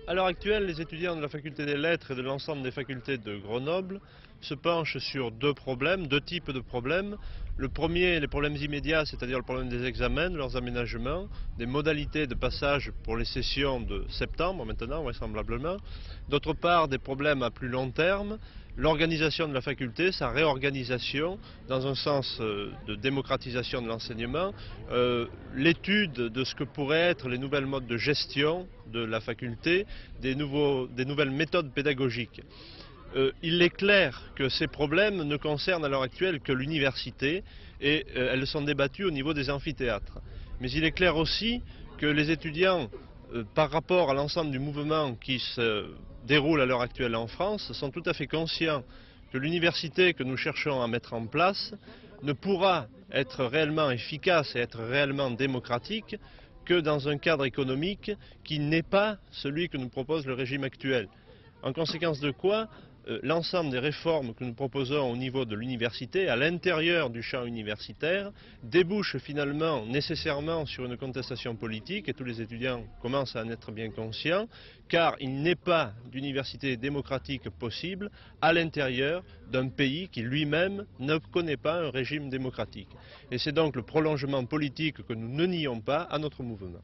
À l'heure actuelle, les étudiants de la faculté des lettres et de l'ensemble des facultés de Grenoble se penchent sur deux types de problèmes. Le premier, les problèmes immédiats, c'est-à-dire le problème des examens, de leurs aménagements, des modalités de passage pour les sessions de septembre maintenant, vraisemblablement. D'autre part, des problèmes à plus long terme, l'organisation de la faculté, sa réorganisation dans un sens de démocratisation de l'enseignement, l'étude de ce que pourraient être les nouvelles modes de gestion de la faculté, des nouvelles méthodes pédagogiques. Il est clair que ces problèmes ne concernent à l'heure actuelle que l'université et elles sont débattues au niveau des amphithéâtres. Mais il est clair aussi que les étudiants, par rapport à l'ensemble du mouvement qui se déroule à l'heure actuelle en France, sont tout à fait conscients que l'université que nous cherchons à mettre en place ne pourra être réellement efficace et être réellement démocratique que dans un cadre économique qui n'est pas celui que nous propose le régime actuel. En conséquence de quoi, l'ensemble des réformes que nous proposons au niveau de l'université, à l'intérieur du champ universitaire, débouchent finalement nécessairement sur une contestation politique, et tous les étudiants commencent à en être bien conscients, car il n'est pas d'université démocratique possible à l'intérieur d'un pays qui lui-même ne connaît pas un régime démocratique. Et c'est donc le prolongement politique que nous ne nions pas à notre mouvement.